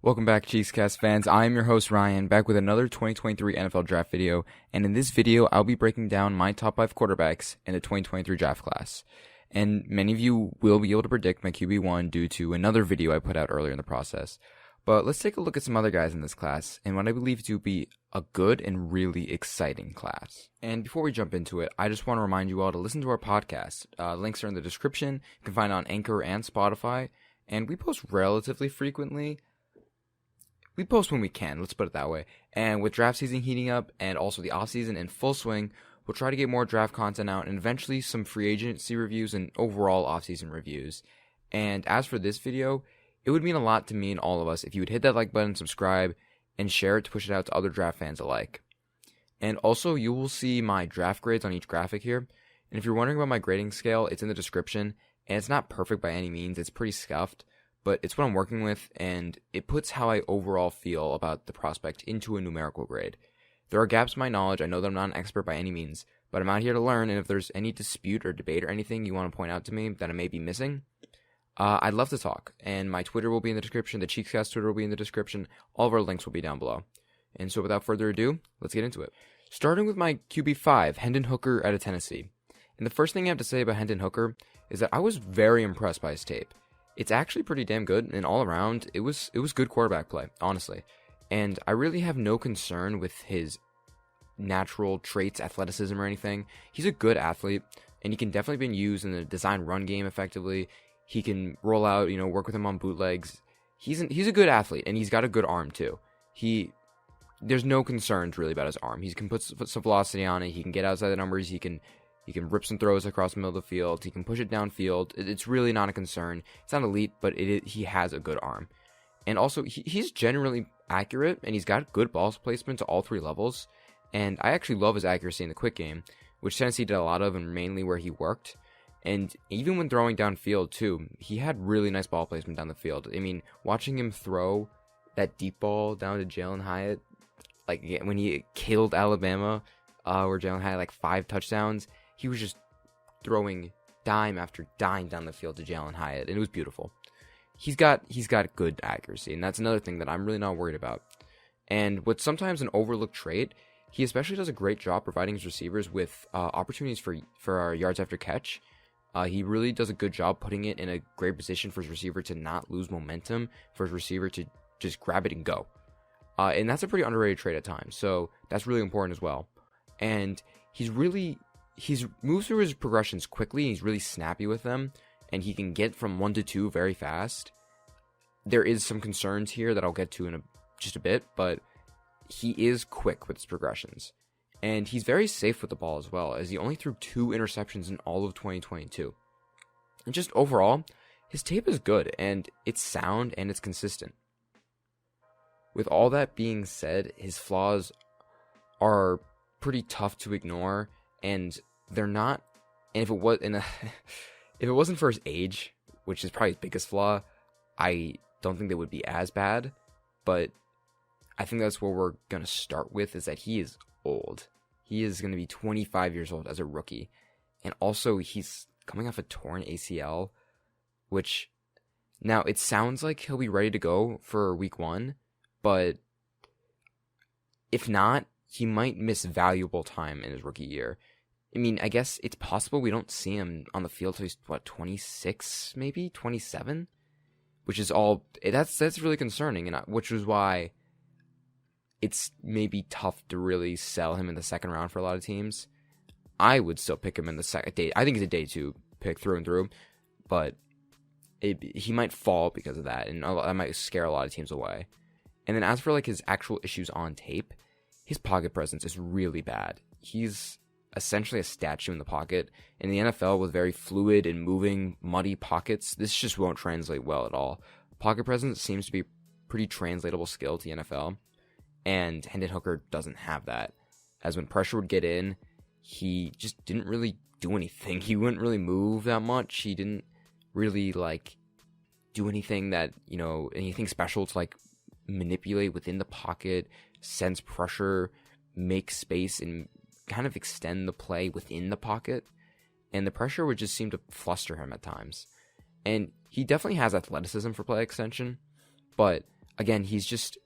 Welcome back, Cheekscast fans. I am your host, Ryan, back with another 2023 NFL Draft video, and in this video, I'll be breaking down my top 5 quarterbacks in the 2023 draft class. And many of you will be able to predict my QB1 due to another video I put out earlier in the process. But let's take a look at some other guys in this class, and what I believe to be a good and really exciting class. And before we jump into it, I just want to remind you all to listen to our podcast. Links are in the description. You can find it on Anchor and Spotify, and we post relatively frequently. We post when we can, let's put it that way. And with draft season heating up and also the offseason in full swing, we'll try to get more draft content out and eventually some free agency reviews and overall offseason reviews. And as for this video, it would mean a lot to me and all of us if you would hit that like button, subscribe, and share it to push it out to other draft fans alike. And also, you will see my draft grades on each graphic here. And if you're wondering about my grading scale, it's in the description. And it's not perfect by any means, it's pretty scuffed. But it's what I'm working with, and it puts how I overall feel about the prospect into a numerical grade. There are gaps in my knowledge. I know that I'm not an expert by any means, but I'm out here to learn, and if there's any dispute or debate or anything you want to point out to me that I may be missing, I'd love to talk. And my Twitter will be in the description, the Cheekscast Twitter will be in the description, all of our links will be down below. And so without further ado, let's get into it. Starting with my QB5, Hendon Hooker out of Tennessee. And the first thing I have to say about Hendon Hooker is that I was very impressed by his tape. It's actually pretty damn good, and all around, it was good quarterback play, honestly. And I really have no concern with his natural traits, athleticism, or anything. He's a good athlete, and he can definitely be used in the design run game effectively. He can roll out, work with him on bootlegs. He's a good athlete, and he's got a good arm, too. There's no concerns, really, about his arm. He can put some velocity on it. He can get outside the numbers. He can rip some throws across the middle of the field. He can push it downfield. It's really not a concern. It's not elite, but he has a good arm. And also, he's generally accurate, and he's got good ball placement to all three levels. And I actually love his accuracy in the quick game, which Tennessee did a lot of, and mainly where he worked. And even when throwing downfield, too, he had really nice ball placement down the field. I mean, watching him throw that deep ball down to Jalen Hyatt, like when he killed Alabama, where Jalen had like 5 touchdowns, he was just throwing dime after dime down the field to Jalen Hyatt, and it was beautiful. He's got good accuracy, and that's another thing that I'm really not worried about. And what's sometimes an overlooked trait, he especially does a great job providing his receivers with opportunities for our yards after catch. He really does a good job putting it in a great position for his receiver to not lose momentum, for his receiver to just grab it and go. And that's a pretty underrated trait at times, so that's really important as well. And he's moves through his progressions quickly, he's really snappy with them, and he can get from 1 to 2 very fast. There is some concerns here that I'll get to in just a bit, but he is quick with his progressions. And he's very safe with the ball as well, as he only threw 2 interceptions in all of 2022. And just overall, his tape is good, and it's sound, and it's consistent. With all that being said, his flaws are pretty tough to ignore, and they're not. And if it wasn't for his age, which is probably his biggest flaw, I don't think they would be as bad. But I think that's where we're gonna start with, is that he is old. He is gonna be 25 years old as a rookie, and also he's coming off a torn ACL, which now it sounds like he'll be ready to go for week 1, but if not, he might miss valuable time in his rookie year. I mean, I guess it's possible we don't see him on the field till he's, 26, maybe? 27? Which is that's really concerning, and which is why it's maybe tough to really sell him in the second round for a lot of teams. I would still pick him in the second day. I think he's a day 2 pick through and through, but he might fall because of that, and that might scare a lot of teams away. And then as for his actual issues on tape, his pocket presence is really bad. He's essentially a statue in the pocket. In the NFL, with very fluid and moving, muddy pockets, this just won't translate well at all. Pocket presence seems to be a pretty translatable skill to the NFL, and Hendon Hooker doesn't have that. As when pressure would get in, he just didn't really do anything. He wouldn't really move that much. He didn't really do anything that, anything special to manipulate within the pocket, sense pressure, make space, and kind of extend the play within the pocket. And the pressure would just seem to fluster him at times. And he definitely has athleticism for play extension, but again, he's just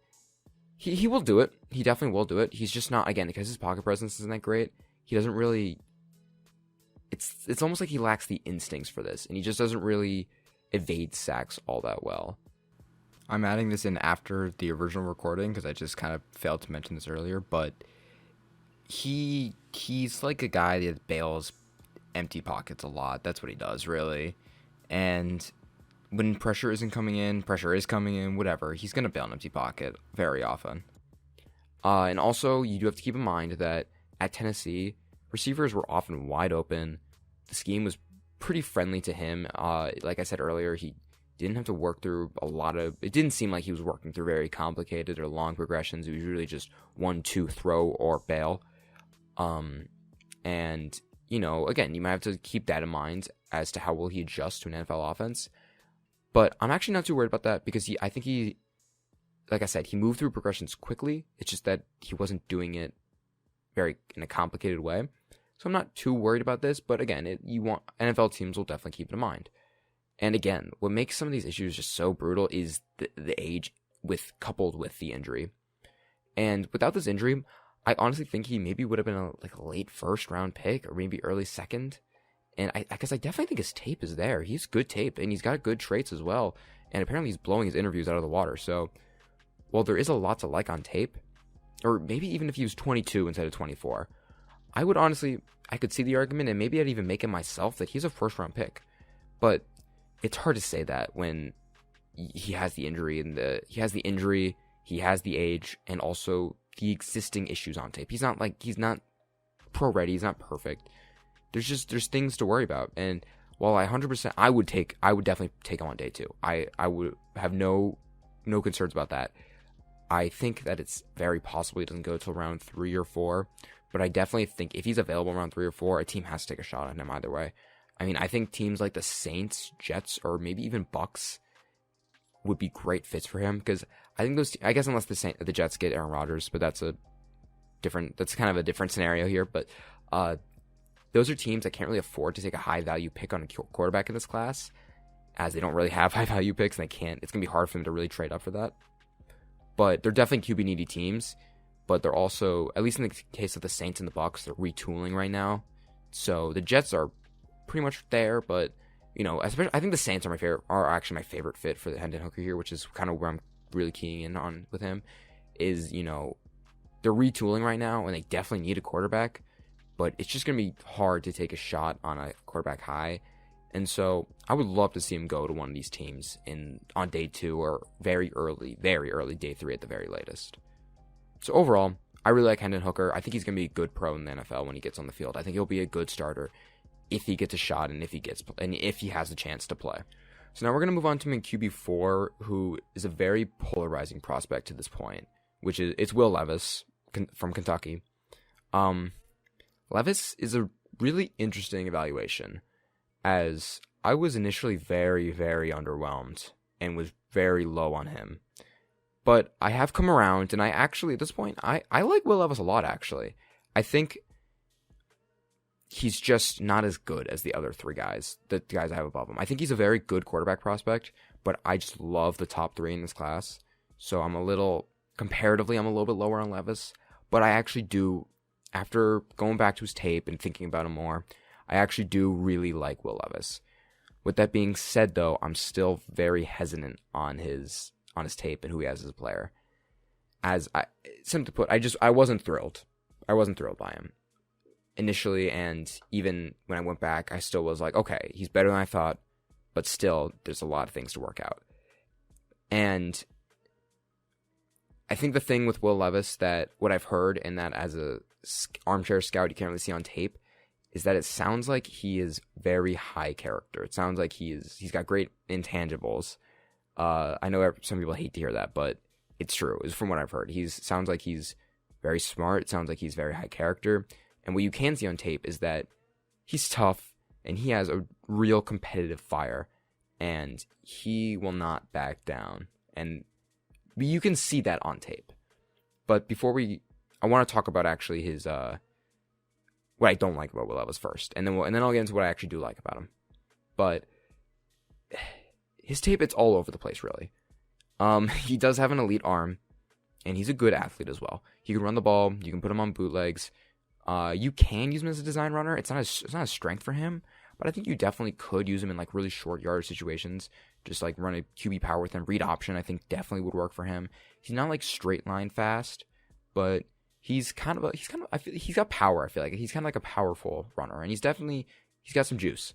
he will do it. He definitely will do it. He's just not, again, because his pocket presence isn't that great. He doesn't really. It's almost like he lacks the instincts for this, and he just doesn't really evade sacks all that well. I'm adding this in after the original recording because I just kind of failed to mention this earlier, but he's like a guy that bails empty pockets a lot. That's what he does, really. And when pressure isn't coming in, pressure is coming in, whatever, he's going to bail an empty pocket very often. And also, you do have to keep in mind that at Tennessee, receivers were often wide open. The scheme was pretty friendly to him. Like I said earlier, he didn't have to work through a lot of... It didn't seem like he was working through very complicated or long progressions. It was usually just 1-2 throw or bail. And, you know, again, you might have to keep that in mind as to how will he adjust to an NFL offense. But I'm actually not too worried about that because I think he, like I said, he moved through progressions quickly. It's just that he wasn't doing it in a complicated way. So I'm not too worried about this. But again, NFL teams will definitely keep it in mind. And again, what makes some of these issues just so brutal is the age coupled with the injury. And without this injury, I honestly think he maybe would have been a late first round pick or maybe early second. And I definitely think his tape is there. He's good tape and he's got good traits as well. And apparently he's blowing his interviews out of the water. So while there is a lot to like on tape, or maybe even if he was 22 instead of 24, I could see the argument and maybe I'd even make it myself that he's a first round pick. But it's hard to say that when he has the injury he has the age, and also the existing issues on tape. He's not pro ready. He's not perfect. There's things to worry about. And while I 100%, I would definitely take him on day 2. I would have no concerns about that. I think that it's very possible he doesn't go till round 3 or 4, but I definitely think if he's available around 3 or 4, a team has to take a shot on him either way. I mean, I think teams like the Saints, Jets, or maybe even Bucks would be great fits for him because I think I guess unless the Jets get Aaron Rodgers, but that's kind of a different scenario here. But those are teams that can't really afford to take a high value pick on a quarterback in this class, as they don't really have high value picks, and it's going to be hard for them to really trade up for that. But they're definitely QB needy teams, but they're also, at least in the case of the Saints and the Bucks, they're retooling right now. So the Jets are pretty much there, but you know, especially I think the Saints are actually my favorite fit for the Hendon Hooker here, which is kind of where I'm really keying in on with him. Is, you know, they're retooling right now and they definitely need a quarterback, but it's just gonna be hard to take a shot on a quarterback high. And so I would love to see him go to one of these teams on day 2 or very early day 3 at the very latest. So overall, I really like Hendon Hooker. I think he's gonna be a good pro in the NFL when he gets on the field. I think he'll be a good starter if he gets a shot and if he has a chance to play. So now we're going to move on to QB4, who is a very polarizing prospect to this point, which is Will Levis from Kentucky. Levis is a really interesting evaluation, as I was initially very, very underwhelmed and was very low on him. But I have come around, and I actually, at this point, I like Will Levis a lot, actually. I think he's just not as good as the other 3 guys, the guys I have above him. I think he's a very good quarterback prospect, but I just love the top 3 in this class. So comparatively, I'm a little bit lower on Levis, but I actually do, after going back to his tape and thinking about him more, I actually do really like Will Levis. With that being said, though, I'm still very hesitant on his tape and who he has as a player. Simply put, I wasn't thrilled. I wasn't thrilled by him initially, and even when I went back, I still was like, okay, he's better than I thought, but still, there's a lot of things to work out. And I think the thing with Will Levis, that what I've heard, and that as a armchair scout you can't really see on tape, is that it sounds like he is very high character. It sounds like he's got great intangibles. I know some people hate to hear that, but it's true. It's from what I've heard. Sounds like he's very smart. It sounds like he's very high character. And what you can see on tape is that he's tough and he has a real competitive fire and he will not back down. And you can see that on tape. But I want to talk about actually his, what I don't like about Will Levis first. And then I'll get into what I actually do like about him. But his tape, it's all over the place, really. He does have an elite arm, and he's a good athlete as well. He can run the ball. You can put him on bootlegs. You can use him as a design runner. It's not a strength for him, but I think you definitely could use him in like really short yardage situations. Just like run a QB power with him. Read option, I think definitely would work for him. He's not like straight line fast, but he's got power. I feel like he's kind of like a powerful runner, and he's got some juice.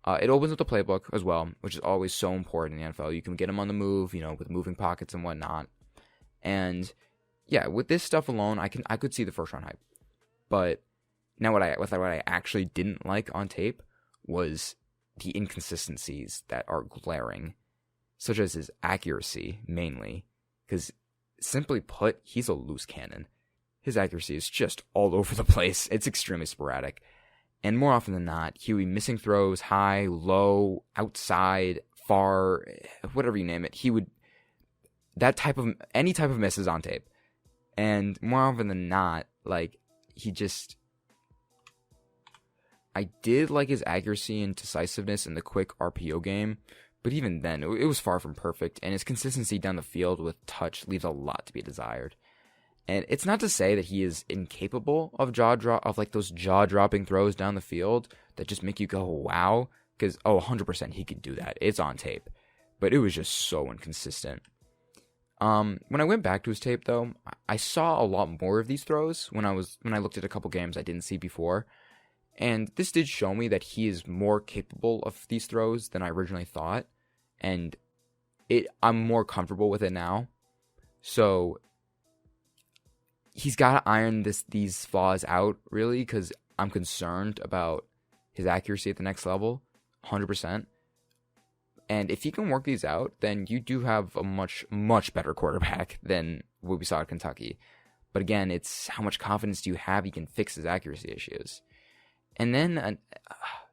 It opens up the playbook as well, which is always so important in the NFL. You can get him on the move, with moving pockets and whatnot. And yeah, with this stuff alone, I could see the first round hype. But now what I actually didn't like on tape was the inconsistencies that are glaring, such as his accuracy mainly, because simply put, he's a loose cannon. His accuracy is just all over the place. It's extremely sporadic. And more often than not, he would be missing throws, high, low, outside, far, whatever you name it. Any type of misses on tape. And more often than not, like, I did like his accuracy and decisiveness in the quick RPO game, but even then, it was far from perfect, and his consistency down the field with touch leaves a lot to be desired. And it's not to say that he is incapable of those jaw-dropping throws down the field that just make you go, wow, because, 100% he could do that. It's on tape. But it was just so inconsistent. When I went back to his tape, though, I saw a lot more of these throws when I looked at a couple games I didn't see before. And this did show me that he is more capable of these throws than I originally thought. And I'm more comfortable with it now. So he's got to iron these flaws out, really, because I'm concerned about his accuracy at the next level, 100%. And if he can work these out, then you do have a much, much better quarterback than what we saw at Kentucky. But again, it's how much confidence do you have he can fix his accuracy issues? And then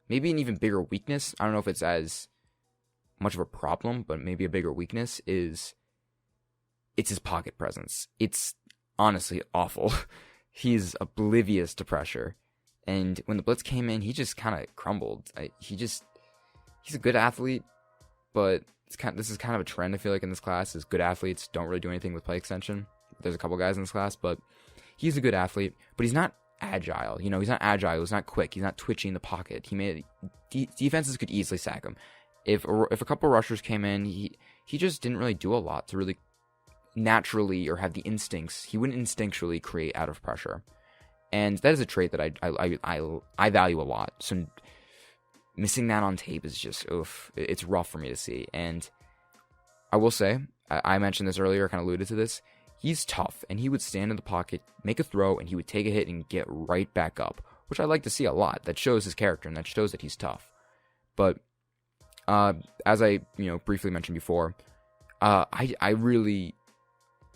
maybe an even bigger weakness, I don't know if it's as much of a problem, but maybe a bigger weakness it's his pocket presence. It's honestly awful. He's oblivious to pressure. And when the blitz came in, he just kind of crumbled. He's a good athlete, but this is kind of a trend, I feel like, in this class, is good athletes don't really do anything with play extension. There's a couple guys in this class, but he's a good athlete, but he's not agile. He's not agile. He's not quick. He's not twitching the pocket. Defenses could easily sack him. If a couple rushers came in, he just didn't really do a lot to really naturally or have the instincts. He wouldn't instinctually create out of pressure, and that is a trait that I value a lot. So missing that on tape is just it's rough for me to see. And I will say, I mentioned this earlier, kind of alluded to this. He's tough, and he would stand in the pocket, make a throw, and he would take a hit and get right back up, which I like to see a lot. That shows his character, and that shows that he's tough. But as I briefly mentioned before, I'm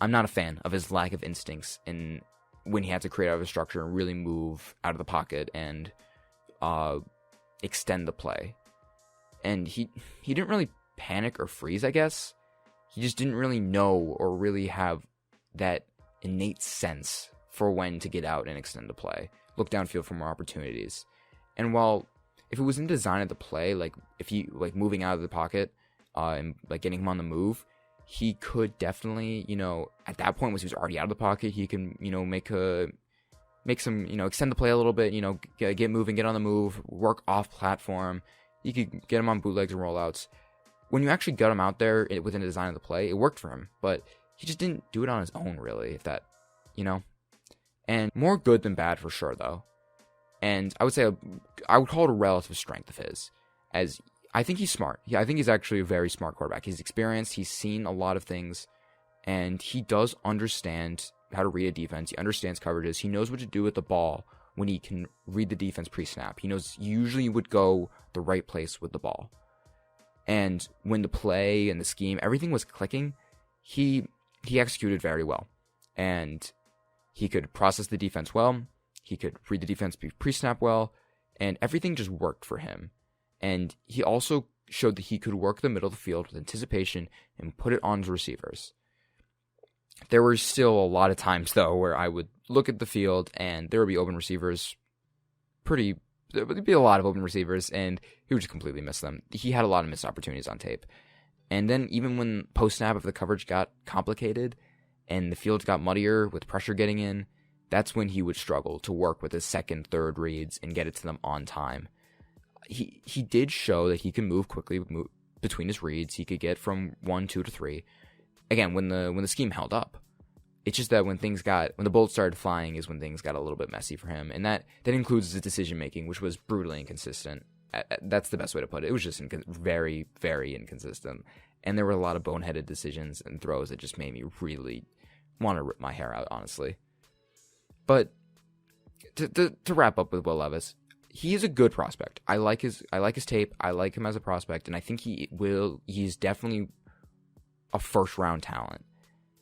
not a fan of his lack of instincts in when he had to create out of a structure and really move out of the pocket and extend the play. And he didn't really panic or freeze, I guess. He just didn't really know or really have that innate sense for when to get out and extend the play, look downfield for more opportunities. And while if it was in design of the play, like if he moving out of the pocket and getting him on the move, he could definitely, at that point, once he was already out of the pocket, he can, make some, extend the play a little bit, get moving, get on the move, work off platform. You could get him on bootlegs and rollouts. When you actually got him out there within the design of the play, it worked for him, but he just didn't do it on his own, really, if that, And more good than bad for sure, though. And I would say, I would call it a relative strength of his, as I think he's smart. Yeah, I think he's actually a very smart quarterback. He's experienced, he's seen a lot of things, and he does understand how to read a defense. He understands coverages. He knows what to do with the ball when he can read the defense pre-snap. He knows usually would go the right place with the ball. And when the play and the scheme, everything was clicking, he executed very well. And he could process the defense well. He could read the defense pre-snap well. And everything just worked for him. And he also showed that he could work the middle of the field with anticipation and put it on his receivers. There were still a lot of times, though, where I would look at the field and there would be open receivers. There would be a lot of open receivers, and he would just completely miss them. He had a lot of missed opportunities on tape. And then even when post-snap, if the coverage got complicated and the fields got muddier with pressure getting in, that's when he would struggle to work with his second, third reads and get it to them on time. He did show that he can move quickly between his reads. He could get from 1, 2 to 3. Again, when the scheme held up. It's just that when the bolts started flying is when things got a little bit messy for him. And that includes his decision making, which was brutally inconsistent. That's the best way to put it. It was just very, very inconsistent. And there were a lot of boneheaded decisions and throws that just made me really want to rip my hair out, honestly. But to wrap up with Will Levis, he is a good prospect. I like his tape. I like him as a prospect, and I think he's definitely a first round talent.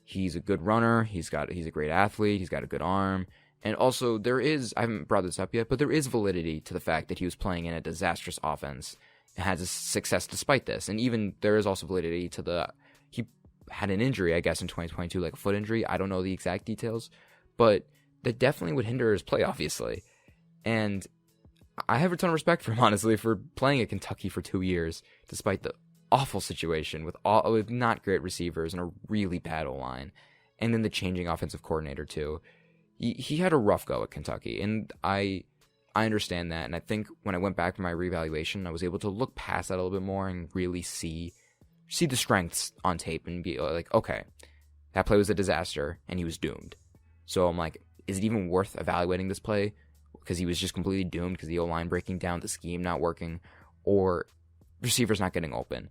He's a good runner. He's a great athlete. He's got a good arm. And also I haven't brought this up yet, but there is validity to the fact that he was playing in a disastrous offense and had success despite this. And even there is also validity to he had an injury, I guess, in 2022, like a foot injury. I don't know the exact details, but that definitely would hinder his play, obviously. And I have a ton of respect for him, honestly, for playing at Kentucky for 2 years, despite the awful situation with not great receivers and a really bad O-line, and then the changing offensive coordinator too. He had a rough go at Kentucky, and I understand that. And I think when I went back for my reevaluation, I was able to look past that a little bit more and really see the strengths on tape and be like, okay, that play was a disaster, and he was doomed. So I'm like, is it even worth evaluating this play? Because he was just completely doomed because the O-line breaking down, the scheme not working, or receivers not getting open.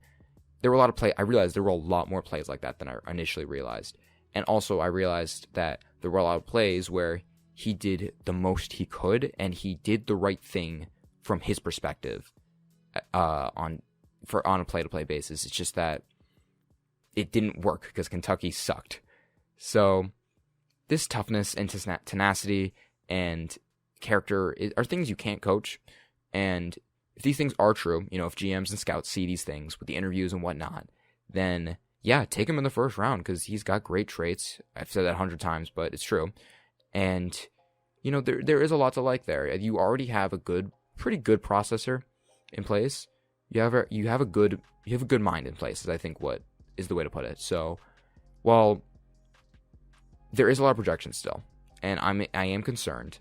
There were a lot of I realized there were a lot more plays like that than I initially realized. And also I realized that there were a lot of plays where he did the most he could, and he did the right thing from his perspective on a play-to-play basis. It's just that it didn't work because Kentucky sucked. So this toughness and tenacity and character are things you can't coach. And if these things are true, if GMs and scouts see these things with the interviews and whatnot, then yeah, take him in the first round because he's got great traits. I've said that 100 times, but it's true. And, there is a lot to like there. You already have a pretty good processor in place. You have a good mind in place, is I think what is the way to put it. So, while there is a lot of projection still, and I am concerned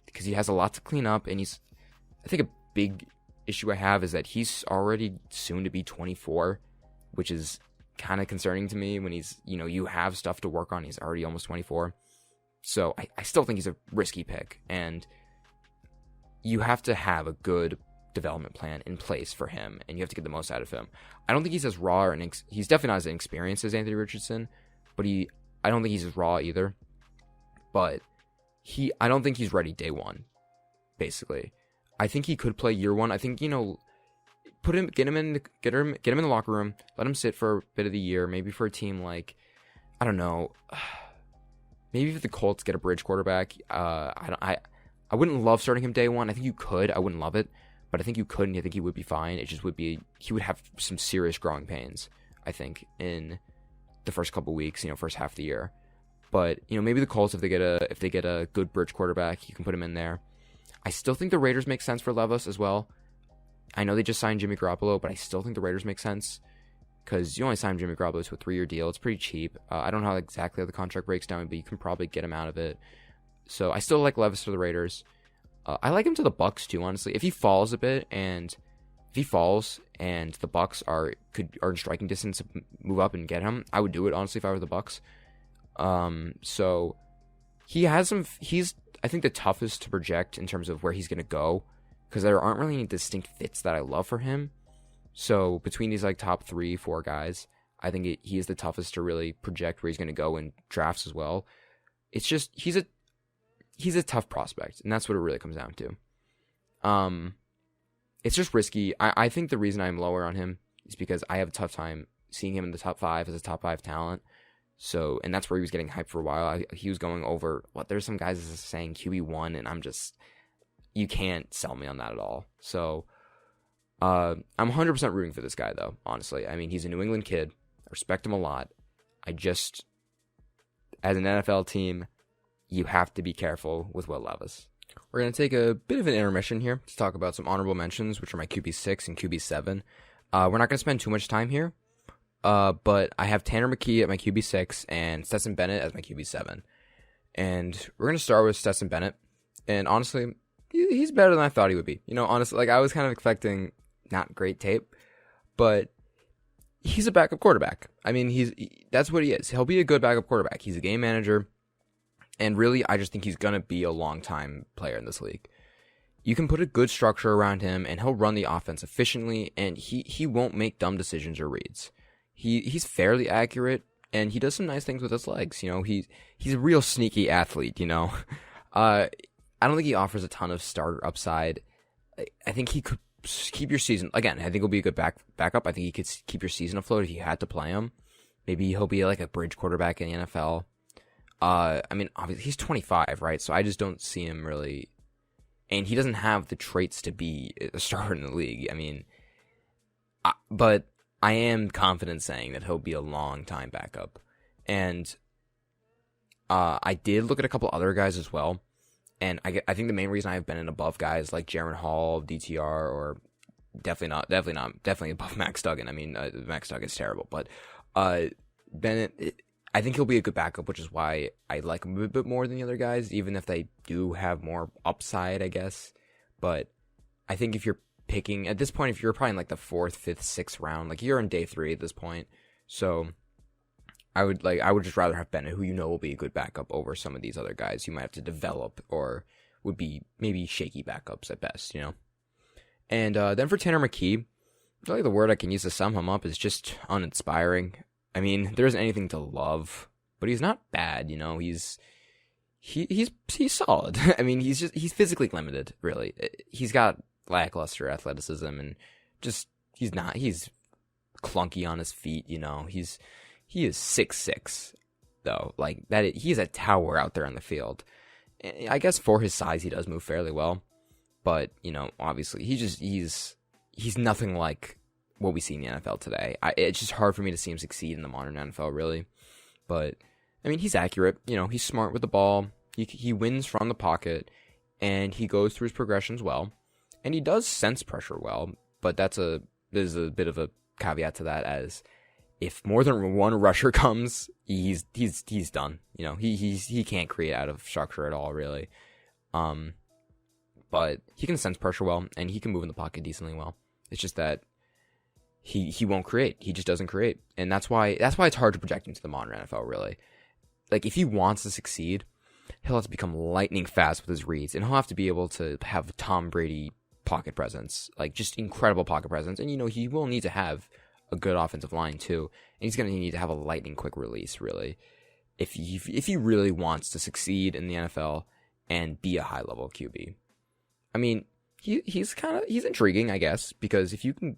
because he has a lot to clean up, and I think a big issue I have is that he's already soon to be 24, which is kind of concerning to me when he's, you have stuff to work on. He's already almost 24. So I still think he's a risky pick, and you have to have a good development plan in place for him, and you have to get the most out of him. I don't think he's as raw, and he's definitely not as experienced as Anthony Richardson, but I don't think he's as raw either. But I don't think he's ready day one, basically. I think he could play year one. I think, get him in the locker room, let him sit for a bit of the year, maybe for a team like, I don't know, maybe if the Colts get a bridge quarterback. I wouldn't love starting him day one. I think you could. I wouldn't love it, but I think you could, and I think he would be fine. It just he would have some serious growing pains, I think, in the first couple weeks, first half of the year. But maybe the Colts, if they get a good bridge quarterback, you can put him in there. I still think the Raiders make sense for Levis as well. I know they just signed Jimmy Garoppolo, but I still think the Raiders make sense because you only signed Jimmy Garoppolo to a 3-year deal. It's pretty cheap. I don't know exactly how the contract breaks down, but you can probably get him out of it. So I still like Levis for the Raiders. I like him to the Bucks too, honestly. If he falls a bit, and the Bucks are in striking distance to move up and get him, I would do it, honestly, if I were the Bucks. So he's I think the toughest to project in terms of where he's going to go, because there aren't really any distinct fits that I love for him. So between these like top 3-4 guys, I think he is the toughest to really project where he's going to go in drafts as well. It's just he's a tough prospect, and that's what it really comes down to. It's just risky. I think the reason I'm lower on him is because I have a tough time seeing him in the top 5 as a top 5 talent. So, and that's where he was getting hyped for a while. He was going over, there's some guys saying QB1, and I'm just, you can't sell me on that at all. So, I'm 100% rooting for this guy, though, honestly. I mean, he's a New England kid. I respect him a lot. As an NFL team, you have to be careful with Will Levis. We're going to take a bit of an intermission here to talk about some honorable mentions, which are my QB6 and QB7. We're not going to spend too much time here, But I have Tanner McKee at my QB6 and Stetson Bennett as my QB7. And we're going to start with Stetson Bennett. And honestly, he's better than I thought he would be. Honestly, like I was kind of expecting not great tape, but he's a backup quarterback. I mean, that's what he is. He'll be a good backup quarterback. He's a game manager. And really, I just think he's going to be a long-time player in this league. You can put a good structure around him, and he'll run the offense efficiently, and he won't make dumb decisions or reads. He's fairly accurate, and he does some nice things with his legs. He's a real sneaky athlete, I don't think he offers a ton of starter upside. I think he could keep your season. Again, I think he'll be a good backup. I think he could keep your season afloat if you had to play him. Maybe he'll be like a bridge quarterback in the NFL. I mean, obviously, he's 25, right? So I just don't see him really. And he doesn't have the traits to be a starter in the league. I mean, but I am confident saying that he'll be a long-time backup. And I did look at a couple other guys as well. And I think the main reason I've been in above guys like Jaron Hall, DTR, or definitely above Max Duggan. I mean, Max Duggan's terrible. But Bennett, I think he'll be a good backup, which is why I like him a bit more than the other guys, even if they do have more upside, I guess. But I think if you're picking at this point, if you're probably in like the 4th, 5th, 6th round, like you're in day 3 at this point, so I would just rather have Bennett, who will be a good backup, over some of these other guys you might have to develop or would be maybe shaky backups at best, And then for Tanner McKee, really the word I can use to sum him up is just uninspiring. I mean, there isn't anything to love, but he's not bad, He's solid. I mean, he's physically limited, really. He's got lackluster athleticism and just he's clunky on his feet, he is 6'6", though. Like that, he's a tower out there on the field. I guess for his size, he does move fairly well, but obviously he's nothing like what we see in the NFL today. It's just hard for me to see him succeed in the modern NFL, really. But I mean, he's accurate. He's smart with the ball. He wins from the pocket, and he goes through his progressions well, and he does sense pressure well. But there's a bit of a caveat to that, as if more than one rusher comes, he's done. He can't create out of structure at all, really. But he can sense pressure well, and he can move in the pocket decently well. It's just that he won't create. He just doesn't create, and that's why it's hard to project into the modern NFL, really. Like, if he wants to succeed, he'll have to become lightning fast with his reads, and he'll have to be able to have Tom Brady pocket presence, like just incredible pocket presence. And he will need to have a good offensive line too, and he's going to need to have a lightning quick release, really, if he really wants to succeed in the NFL and be a high level QB. I mean, he's intriguing, I guess, because if you can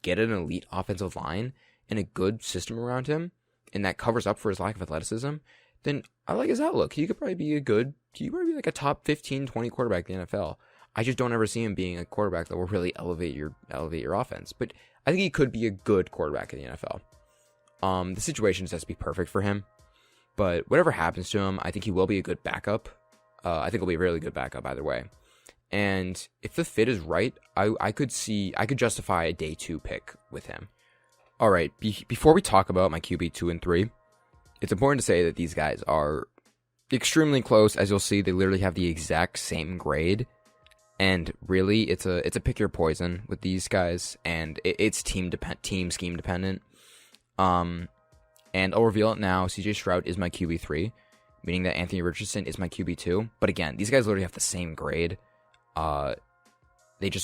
get an elite offensive line and a good system around him, and that covers up for his lack of athleticism, then I like his outlook. He could probably be like a top 15, 20 quarterback in the NFL. I just don't ever see him being a quarterback that will really elevate your offense. But I think he could be a good quarterback in the NFL. The situation just has to be perfect for him. But whatever happens to him, I think he will be a good backup. I think he'll be a really good backup either way. And if the fit is right, I could justify a day 2 pick with him. All right, before we talk about my QB 2 and 3, it's important to say that these guys are extremely close. As you'll see, they literally have the exact same grade. And really, it's a pick your poison with these guys, and it's team scheme dependent. And I'll reveal it now. CJ Stroud is my QB3, meaning that Anthony Richardson is my QB2. But again, these guys literally have the same grade. I pretty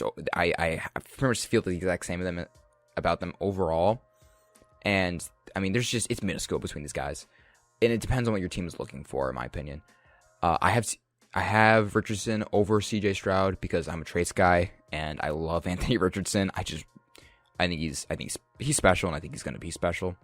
much feel the exact same about them overall. And I mean, it's minuscule between these guys, and it depends on what your team is looking for, in my opinion. I have Richardson over CJ Stroud because I'm a traits guy and I love Anthony Richardson. I think he's special, and I think he's going to be special.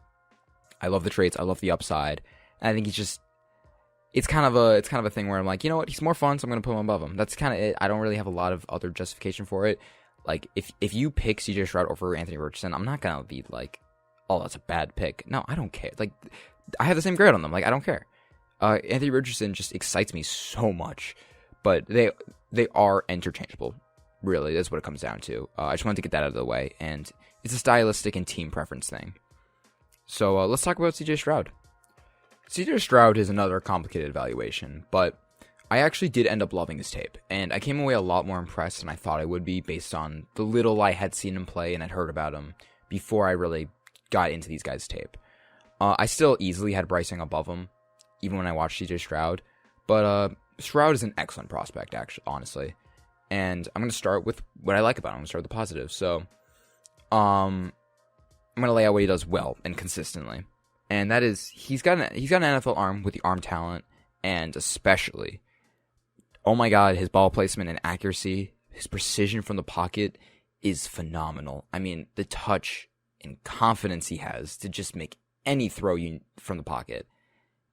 I love the traits. I love the upside. And I think it's kind of a thing where I'm like, you know what? He's more fun, so I'm going to put him above him. That's kind of it. I don't really have a lot of other justification for it. Like, if you pick CJ Stroud over Anthony Richardson, I'm not going to be like, oh, that's a bad pick. No, I don't care. Like, I have the same grade on them. Like, I don't care. Anthony Richardson just excites me so much, but they are interchangeable. Really, that's what it comes down to. I just wanted to get that out of the way, and it's a stylistic and team preference thing. So let's talk about CJ Stroud. CJ Stroud is another complicated evaluation, but I actually did end up loving his tape, and I came away a lot more impressed than I thought I would be based on the little I had seen him play and had heard about him before I really got into these guys' tape. I still easily had Bryce Young above him, even when I watched CJ Stroud, but Stroud is an excellent prospect, actually, honestly. And I'm going to start with what I like about him. I'm going to start with the positive. So, I'm going to lay out what he does well and consistently. And that is, he's got an NFL arm with the arm talent, and especially, oh my god, his ball placement and accuracy, his precision from the pocket is phenomenal. I mean, the touch and confidence he has to just make any throw from the pocket.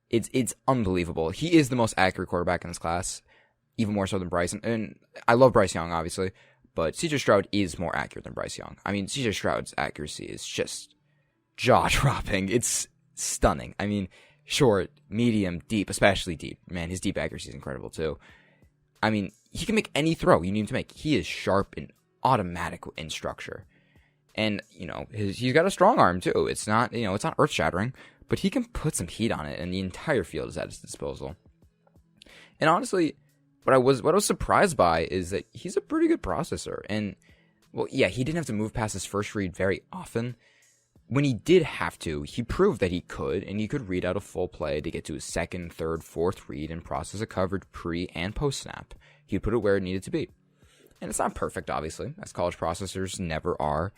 It's unbelievable. He is the most accurate quarterback in this class, even more so than Bryce. And I love Bryce Young, obviously, but CJ Stroud is more accurate than Bryce Young. I mean, CJ Stroud's accuracy is just jaw-dropping. It's stunning. I mean, short, medium, deep, especially deep. Man, his deep accuracy is incredible, too. I mean, he can make any throw you need him to make. He is sharp and automatic in structure. And, he's got a strong arm, too. It's not, it's not earth-shattering, but he can put some heat on it, and the entire field is at his disposal. And honestly, what I was surprised by is that he's a pretty good processor. And, well, yeah, he didn't have to move past his first read very often. When he did have to, he proved that he could, and he could read out a full play to get to his second, third, fourth read and process a coverage pre- and post-snap. He'd put it where it needed to be. And it's not perfect, obviously, as college processors never are.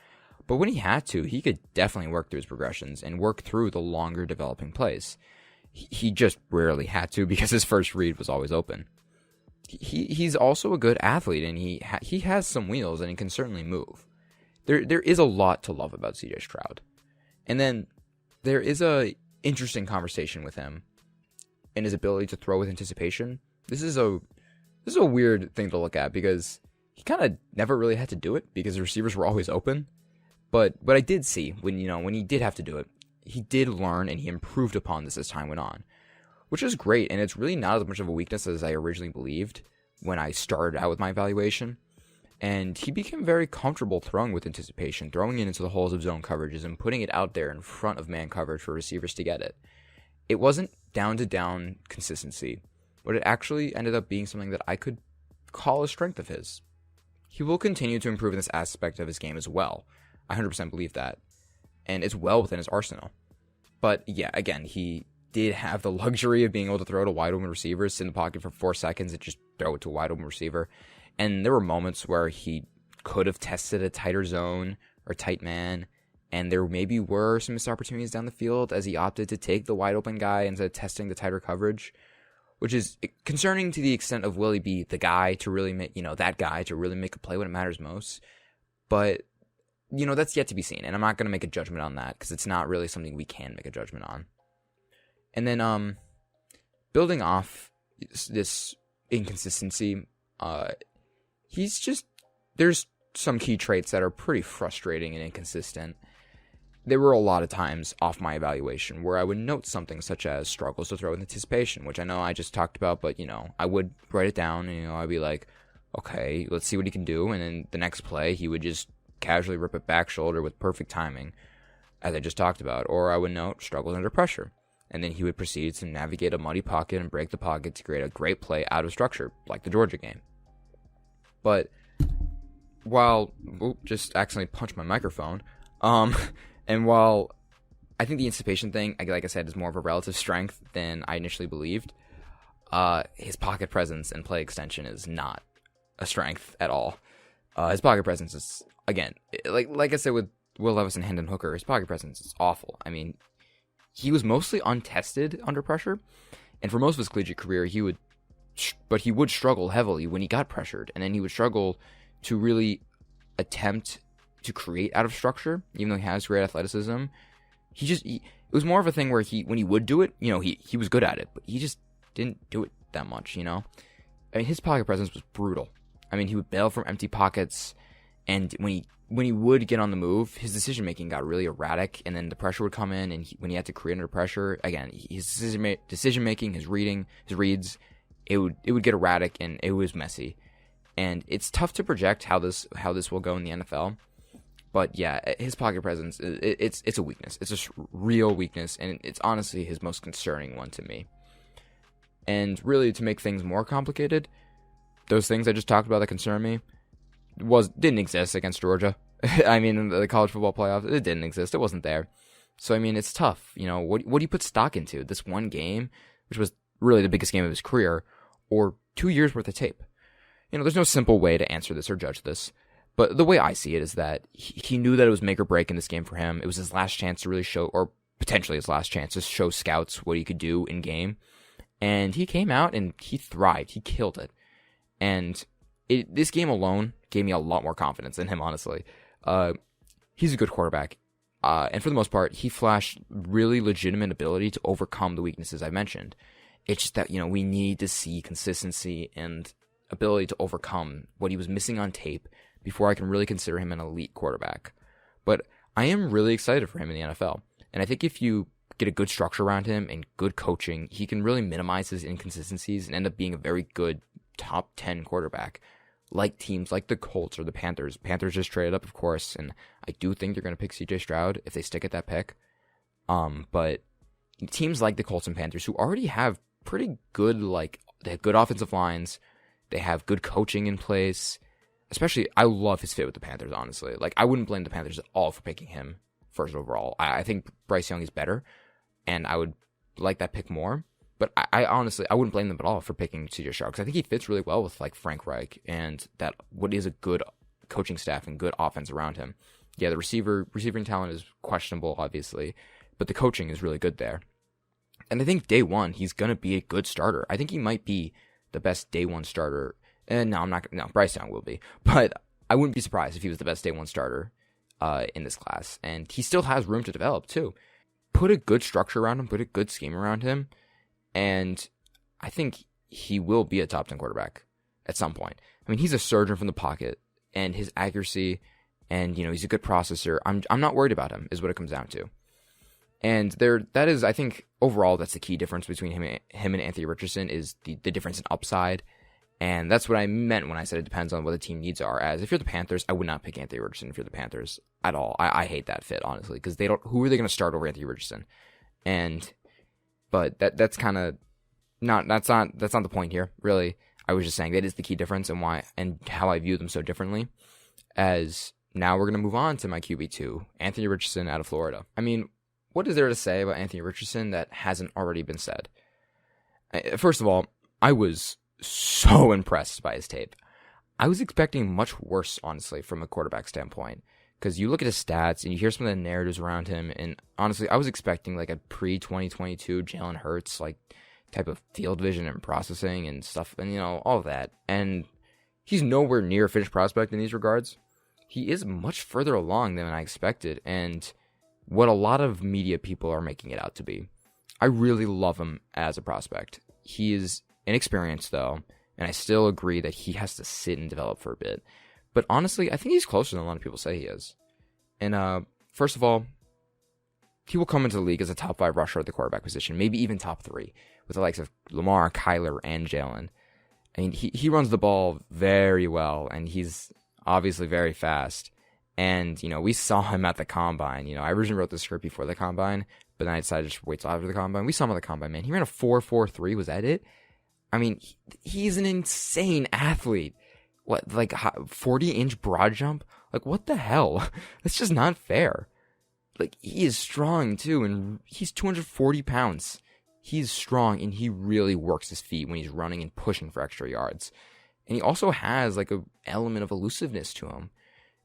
But when he had to, he could definitely work through his progressions and work through the longer developing plays. He just rarely had to because his first read was always open. He's also a good athlete, and he has some wheels, and he can certainly move. There is a lot to love about CJ Stroud. And then there is a interesting conversation with him and his ability to throw with anticipation. This is a weird thing to look at because he kind of never really had to do it because the receivers were always open. But what I did see when he did have to do it, he did learn and he improved upon this as time went on, which is great. And it's really not as much of a weakness as I originally believed when I started out with my evaluation. And he became very comfortable throwing with anticipation, throwing it into the holes of zone coverages and putting it out there in front of man coverage for receivers to get it. It wasn't down-to-down consistency, but it actually ended up being something that I could call a strength of his. He will continue to improve in this aspect of his game as well. I 100% believe that. And it's well within his arsenal. But yeah, again, he did have the luxury of being able to throw to wide open receivers, sit in the pocket for 4 seconds and just throw it to a wide open receiver. And there were moments where he could have tested a tighter zone or tight man, and there maybe were some missed opportunities down the field as he opted to take the wide open guy instead of testing the tighter coverage, which is concerning to the extent of will he be the guy to really make, that guy to really make a play when it matters most. But, that's yet to be seen, and I'm not going to make a judgment on that because it's not really something we can make a judgment on. And then, building off this inconsistency, there's some key traits that are pretty frustrating and inconsistent. There were a lot of times off my evaluation where I would note something such as struggles to throw with anticipation, which I know I just talked about, but, I would write it down and, I'd be like, okay, let's see what he can do. And then the next play, he would just casually rip it back shoulder with perfect timing, as I just talked about. Or I would note struggles under pressure. And then he would proceed to navigate a muddy pocket and break the pocket to create a great play out of structure, like the Georgia game. But just accidentally punched my microphone. And while I think the anticipation thing, like I said, is more of a relative strength than I initially believed, his pocket presence and play extension is not a strength at all. His pocket presence is, again, like I said with Will Levis and Hendon Hooker, his pocket presence is awful. I mean, he was mostly untested under pressure, and for most of his collegiate career, he would struggle heavily when he got pressured, and then he would struggle to really attempt to create out of structure, even though he has great athleticism. It was more of a thing where when he would do it, he was good at it, but he just didn't do it that much, I mean, his pocket presence was brutal. I mean, he would bail from empty pockets, and when he would get on the move, his decision-making got really erratic, and then the pressure would come in, and when he had to create under pressure, again, his decision-making, his reads, it would get erratic, and it was messy. And it's tough to project how this will go in the NFL, But yeah, his pocket presence, it's a weakness. It's a real weakness, and it's honestly his most concerning one to me. And really, to make things more complicated, those things I just talked about that concern me didn't exist against Georgia. I mean, in the college football playoffs, it didn't exist. It wasn't there. So, I mean, it's tough. You know, what do you put stock into? This one game, which was really the biggest game of his career, or 2 years worth of tape? You know, there's no simple way to answer this or judge this. But the way I see it is that he knew that it was make or break in this game for him. It was his last chance to really show, or potentially his last chance to show scouts what he could do in game. And he came out and he thrived. He killed it. And this game alone gave me a lot more confidence in him, honestly. He's a good quarterback. And for the most part, he flashed really legitimate ability to overcome the weaknesses I mentioned. It's just that, you know, we need to see consistency and ability to overcome what he was missing on tape before I can really consider him an elite quarterback. But I am really excited for him in the NFL. And I think if you get a good structure around him and good coaching, he can really minimize his inconsistencies and end up being a very good top 10 quarterback, like teams like the Colts or the Panthers. Panthers just traded up, of course, and I do think they're going to pick CJ Stroud if they stick at that pick. But teams like the Colts and Panthers, who already have pretty good, they have good offensive lines, they have good coaching in place. Especially, I love his fit with the Panthers, honestly. I wouldn't blame the Panthers at all for picking him first overall. I think Bryce Young is better, and I would like that pick more. But I honestly, I wouldn't blame them at all for picking CJ Stroud, because I think he fits really well with, Frank Reich and that what is a good coaching staff and good offense around him. Yeah, the receiving talent is questionable, obviously, but the coaching is really good there. And I think day one, he's going to be a good starter. I think he might be the best day one starter. And no, Bryce Young will be. But I wouldn't be surprised if he was the best day one starter in this class. And he still has room to develop, too. Put a good structure around him, put a good scheme around him, and I think he will be a top 10 quarterback at some point. I mean, he's a surgeon from the pocket, and his accuracy, and, you know, he's a good processor. I'm not worried about him, is what it comes down to. And that is, I think, overall, that's the key difference between him and Anthony Richardson, is the difference in upside. And that's what I meant when I said it depends on what the team needs are. As if you're the Panthers, I would not pick Anthony Richardson if you're the Panthers at all. I hate that fit, honestly, because who are they going to start over Anthony Richardson? But that's kind of that's not the point here, really. I was just saying that is the key difference and why and how I view them so differently. As now we're going to move on to my QB2, Anthony Richardson out of Florida. I mean, what is there to say about Anthony Richardson that hasn't already been said? First of all, I was so impressed by his tape. I was expecting much worse, honestly, from a quarterback standpoint, because you look at his stats and you hear some of the narratives around him, and honestly, I was expecting a pre-2022 Jalen Hurts type of field vision and processing and stuff, and all of that. And he's nowhere near a finished prospect in these regards. He is much further along than I expected, and what a lot of media people are making it out to be. I really love him as a prospect. He is inexperienced, though, and I still agree that he has to sit and develop for a bit. But honestly, I think he's closer than a lot of people say he is. And first of all, he will come into the league as a top 5 rusher at the quarterback position, maybe even top 3, with the likes of Lamar, Kyler, and Jalen. I mean, he runs the ball very well, and he's obviously very fast. And, we saw him at the Combine. I originally wrote the script before the Combine, but then I decided to just wait till after the Combine. We saw him at the Combine, man. He ran a 4.43. Was that it? I mean, he's an insane athlete. What, 40-inch broad jump? What the hell? That's just not fair. He is strong, too, and he's 240 pounds. He's strong, and he really works his feet when he's running and pushing for extra yards. And he also has, a element of elusiveness to him.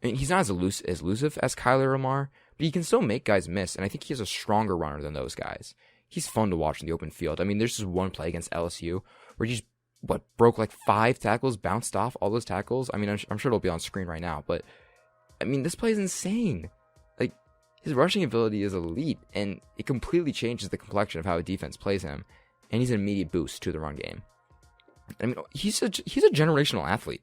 I mean, he's not as elusive as Kyler or Lamar, but he can still make guys miss, and I think he has a stronger runner than those guys. He's fun to watch in the open field. I mean, there's just one play against LSU where he just, broke 5 tackles, bounced off all those tackles. I mean, I'm sure it'll be on screen right now, but, I mean, this play is insane. His rushing ability is elite, and it completely changes the complexion of how a defense plays him, and he's an immediate boost to the run game. I mean, he's a generational athlete.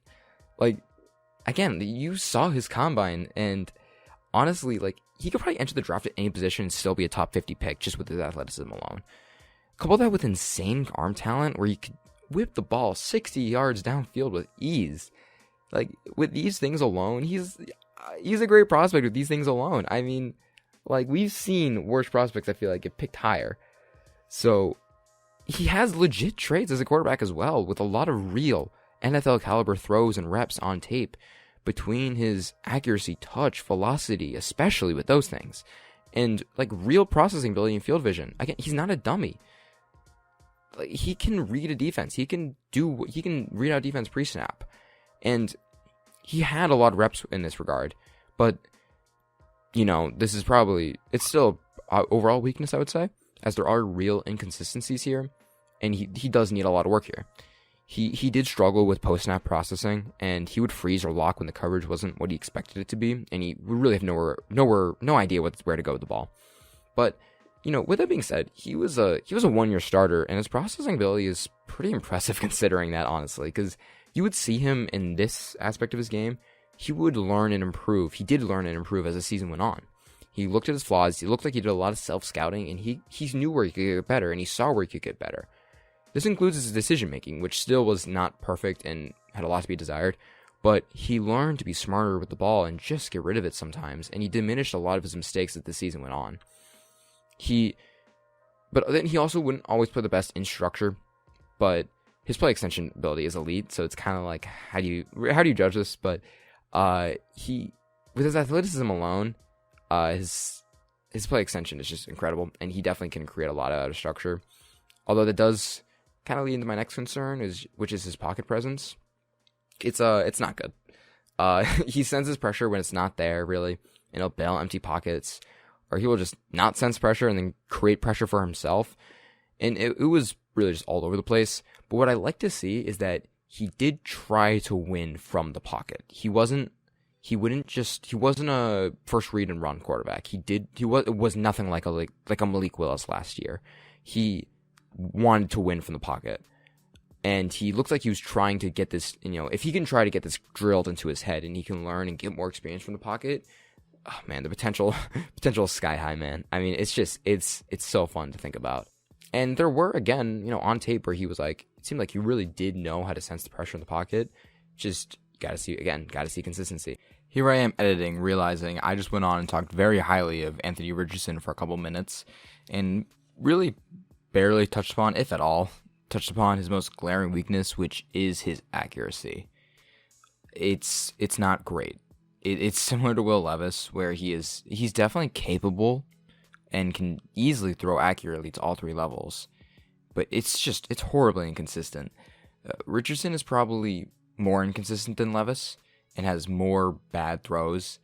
Again, you saw his Combine, and honestly, he could probably enter the draft at any position and still be a top 50 pick just with his athleticism alone. Couple that with insane arm talent where he could whip the ball 60 yards downfield with ease. With these things alone, he's a great prospect with these things alone. I mean, like, we've seen worse prospects, I feel like, get picked higher. So he has legit traits as a quarterback as well, with a lot of real NFL caliber throws and reps on tape between his accuracy, touch, velocity, especially with those things, and like real processing ability and field vision. Again, he's not a dummy. Like, he can read a defense. He can read out defense pre-snap, and he had a lot of reps in this regard. But this is it's still overall weakness, I would say, as there are real inconsistencies here, and he does need a lot of work here. He did struggle with post-snap processing, and he would freeze or lock when the coverage wasn't what he expected it to be, and he would really have no idea where to go with the ball. But, with that being said, he was a 1-year starter, and his processing ability is pretty impressive considering that, honestly, because you would see him in this aspect of his game. He would learn and improve. He did learn and improve as the season went on. He looked at his flaws. He looked like he did a lot of self-scouting, and he knew where he could get better, and he saw where he could get better. This includes his decision-making, which still was not perfect and had a lot to be desired, but he learned to be smarter with the ball and just get rid of it sometimes, and he diminished a lot of his mistakes as the season went on. But then he also wouldn't always play the best in structure, but his play extension ability is elite, so it's kind of like, how do you judge this? But with his athleticism alone, his play extension is just incredible, and he definitely can create a lot out of structure. Although that does kind of lead into my next concern, which is his pocket presence. It's not good. He senses pressure when it's not there, really, and he'll bail empty pockets, or he will just not sense pressure and then create pressure for himself. And it was really just all over the place. But what I like to see is that he did try to win from the pocket. He wasn't a first read and run quarterback. It was nothing like a Malik Willis last year. He wanted to win from the pocket, and he looked like he was trying to get this, if he can try to get this drilled into his head and he can learn and get more experience from the pocket, oh man, the potential is sky high, man. I mean, it's so fun to think about. And there were, again, on tape where he was like, it seemed like he really did know how to sense the pressure in the pocket. Just gotta see consistency. Here I am editing, realizing I just went on and talked very highly of Anthony Richardson for a couple minutes, and really barely touched upon, if at all, his most glaring weakness, which is his accuracy. It's not great. It's similar to Will Levis, where he's definitely capable and can easily throw accurately to all three levels, but it's horribly inconsistent. Richardson is probably more inconsistent than Levis and has more bad throws,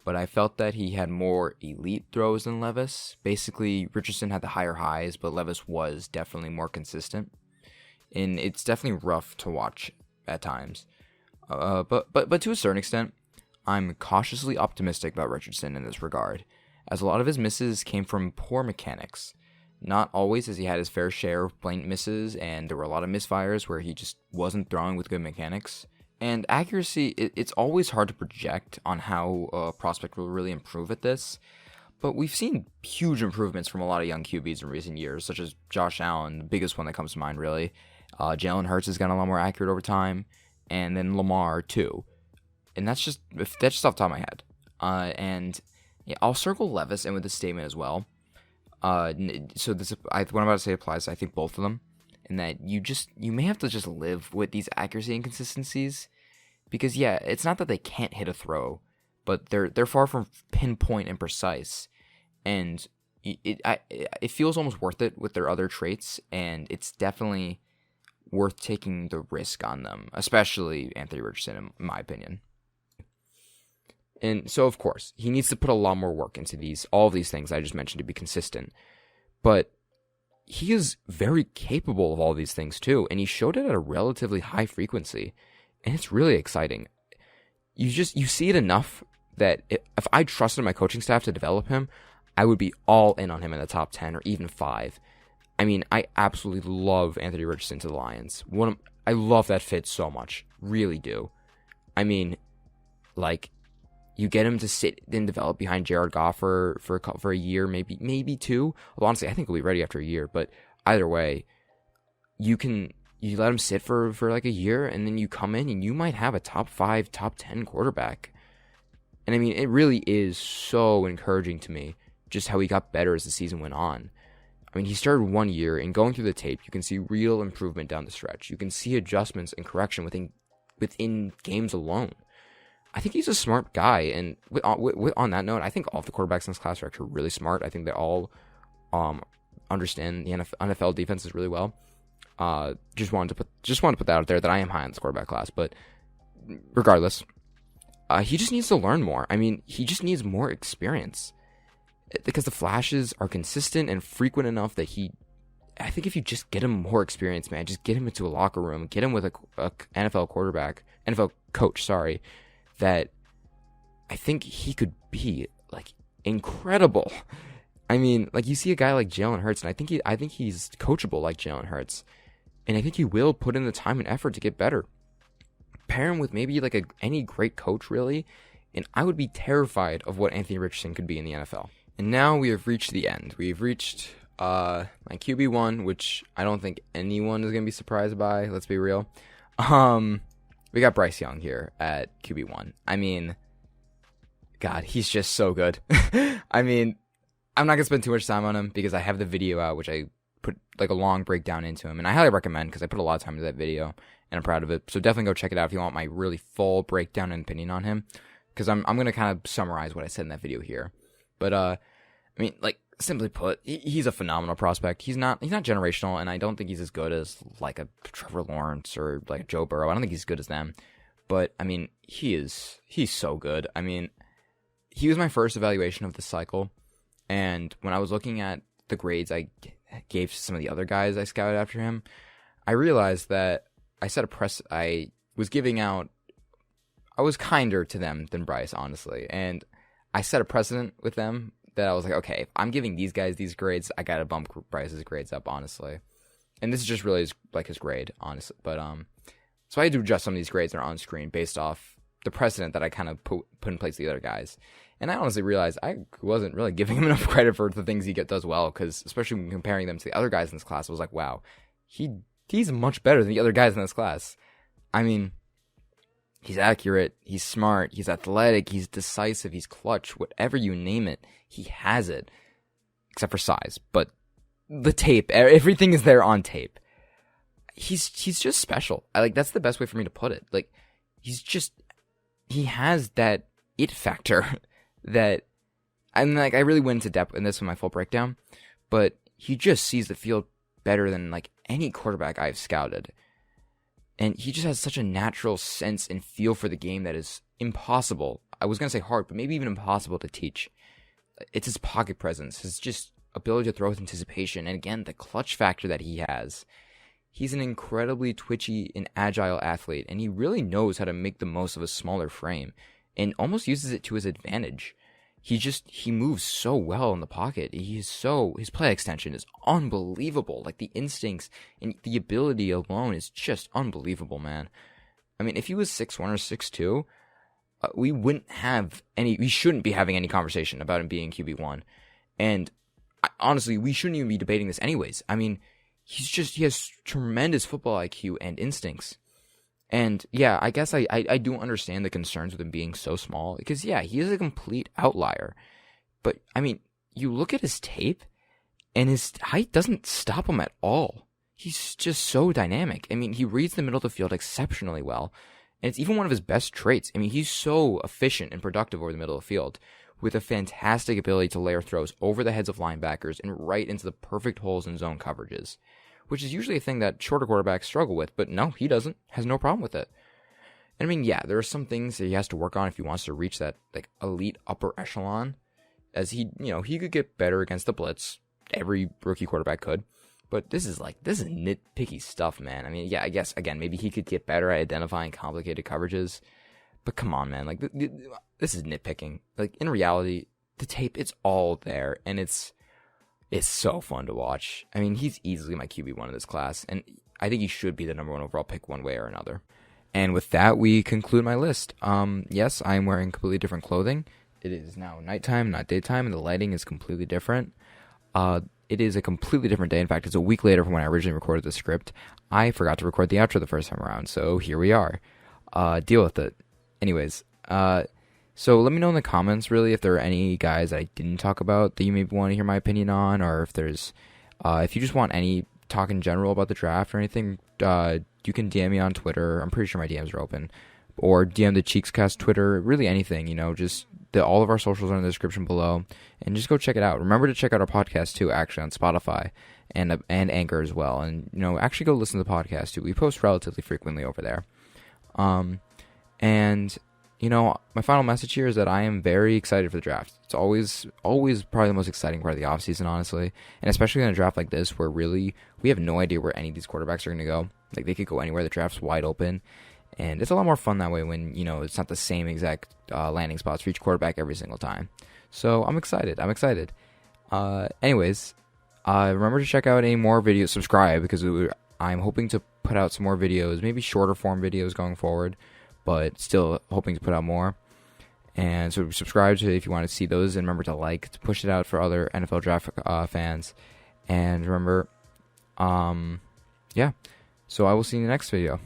but I felt that he had more elite throws than Levis. Basically, Richardson had the higher highs, but Levis was definitely more consistent, and it's definitely rough to watch at times. But to a certain extent, I'm cautiously optimistic about Richardson in this regard, as a lot of his misses came from poor mechanics. Not always, as he had his fair share of blatant misses, and there were a lot of misfires where he just wasn't throwing with good mechanics. And accuracy, it's always hard to project on how a prospect will really improve at this, but we've seen huge improvements from a lot of young QBs in recent years, such as Josh Allen, the biggest one that comes to mind, really. Jalen Hurts has gotten a lot more accurate over time, and then Lamar, too. And that's just off the top of my head. And yeah, I'll circle Levis in with this statement as well. So what I'm about to say applies to, I think, both of them, in that you may have to just live with these accuracy inconsistencies, because yeah, it's not that they can't hit a throw, but they're far from pinpoint and precise, and it feels almost worth it with their other traits, and it's definitely worth taking the risk on them, especially Anthony Richardson, in my opinion. And so, of course, he needs to put a lot more work into all of these things I just mentioned to be consistent. But he is very capable of all these things too, and he showed it at a relatively high frequency, and it's really exciting. You see it enough that if I trusted my coaching staff to develop him, I would be all in on him in the top 10 or even 5. I mean, I absolutely love Anthony Richardson to the Lions. I love that fit so much, really do. I mean, like, you get him to sit and develop behind Jared Goff for a year, maybe 2. Well, honestly, I think he'll be ready after a year. But either way, you let him sit for like a year, and then you come in and you might have a top 5, top 10 quarterback. And I mean, it really is so encouraging to me just how he got better as the season went on. I mean, he started 1 year, and going through the tape, you can see real improvement down the stretch. You can see adjustments and correction within games alone. I think he's a smart guy, and on that note, I think all of the quarterbacks in this class are actually really smart. I think they all understand the NFL defenses really well. Just wanted to put that out there that I am high on this quarterback class, but regardless, he just needs to learn more. I mean, he just needs more experience because the flashes are consistent and frequent enough that I think if you just get him more experience, man, just get him into a locker room, get him with a NFL coach, that I think he could be like incredible. I mean, like you see a guy like Jalen Hurts, and I think he's coachable like Jalen Hurts, and I think he will put in the time and effort to get better. Pair him with maybe like any great coach, really, and I would be terrified of what Anthony Richardson could be in the NFL. And now we have reached the end. We've reached my QB1, which I don't think anyone is going to be surprised by. Let's be real. We got Bryce Young here at QB1. I mean, God, he's just so good. I mean, I'm not going to spend too much time on him because I have the video out, which I put like a long breakdown into him. And I highly recommend because I put a lot of time into that video and I'm proud of it. So definitely go check it out if you want my really full breakdown and opinion on him. Because I'm going to kind of summarize what I said in that video here. But, I mean, like, simply put, he's a phenomenal prospect. He's not generational, and I don't think he's as good as, like, a Trevor Lawrence or, like, a Joe Burrow. I don't think he's as good as them. But, I mean, he's so good. I mean, he was my first evaluation of the cycle, and when I was looking at the grades I gave to some of the other guys I scouted after him, I realized that I was kinder to them than Bryce, honestly, and I set a precedent with them that I was like, okay, if I'm giving these guys these grades, I gotta bump Bryce's grades up, honestly. And this is just really his grade, honestly. But so I had to adjust some of these grades that are on screen based off the precedent that I kind of put in place the other guys. And I honestly realized I wasn't really giving him enough credit for the things he does well, because especially when comparing them to the other guys in this class, I was like, wow, he's much better than the other guys in this class. I mean, he's accurate, he's smart, he's athletic, he's decisive, he's clutch, whatever you name it, he has it. Except for size. But the tape, everything is there on tape. He's just special. That's the best way for me to put it. Like, he has that it factor that, and like, I really went into depth in this in my full breakdown, but he just sees the field better than like any quarterback I've scouted. And he just has such a natural sense and feel for the game that is impossible. I was going to say hard, but maybe even impossible to teach. It's his pocket presence, his just ability to throw with anticipation, and again, the clutch factor that he has. He's an incredibly twitchy and agile athlete, and he really knows how to make the most of a smaller frame, and almost uses it to his advantage. He moves so well in the pocket. His play extension is unbelievable. Like, the instincts and the ability alone is just unbelievable, man. I mean, if he was 6'1" or 6'2", we shouldn't be having any conversation about him being QB1. And honestly, we shouldn't even be debating this anyways. I mean, he has tremendous football IQ and instincts. And yeah, I guess I do understand the concerns with him being so small, because yeah, he is a complete outlier. But I mean, you look at his tape, and his height doesn't stop him at all. He's just so dynamic. I mean, he reads the middle of the field exceptionally well, and it's even one of his best traits. I mean, he's so efficient and productive over the middle of the field, with a fantastic ability to layer throws over the heads of linebackers and right into the perfect holes in zone coverages, which is usually a thing that shorter quarterbacks struggle with, but no, he doesn't, has no problem with it. And I mean, yeah, there are some things that he has to work on if he wants to reach that, like, elite upper echelon, as he could get better against the blitz. Every rookie quarterback could, but this is nitpicky stuff, man. I mean, yeah, I guess, again, maybe he could get better at identifying complicated coverages, but come on, man, like, this is nitpicking. Like, in reality, the tape, it's all there, and it's so fun to watch. I mean, he's easily my QB1 in this class, and I think he should be the number one overall pick one way or another. And with that, we conclude my list. Yes, I am wearing completely different clothing. It is now nighttime, not daytime, and the lighting is completely different. It is a completely different day. In fact, it's a week later from when I originally recorded the script. I forgot to record the outro the first time around, so here we are. Deal with it. Anyways, So let me know in the comments, really, if there are any guys that I didn't talk about that you maybe want to hear my opinion on, or if you just want any talk in general about the draft or anything, you can DM me on Twitter. I'm pretty sure my DMs are open. Or DM the Cheekscast Twitter, really anything, all of our socials are in the description below, and just go check it out. Remember to check out our podcast too, actually, on Spotify and Anchor as well, and actually go listen to the podcast too. We post relatively frequently over there. And my final message here is that I am very excited for the draft. It's always probably the most exciting part of the offseason, honestly, and especially in a draft like this where really we have no idea where any of these quarterbacks are going to go. Like, they could go anywhere. The draft's wide open. And it's a lot more fun that way when, it's not the same exact landing spots for each quarterback every single time. So I'm excited. Anyways, remember to check out any more videos. Subscribe, because I'm hoping to put out some more videos, maybe shorter form videos going forward, but still hoping to put out more. And so subscribe to if you want to see those, and remember to push it out for other NFL draft fans. And remember, so I will see you in the next video.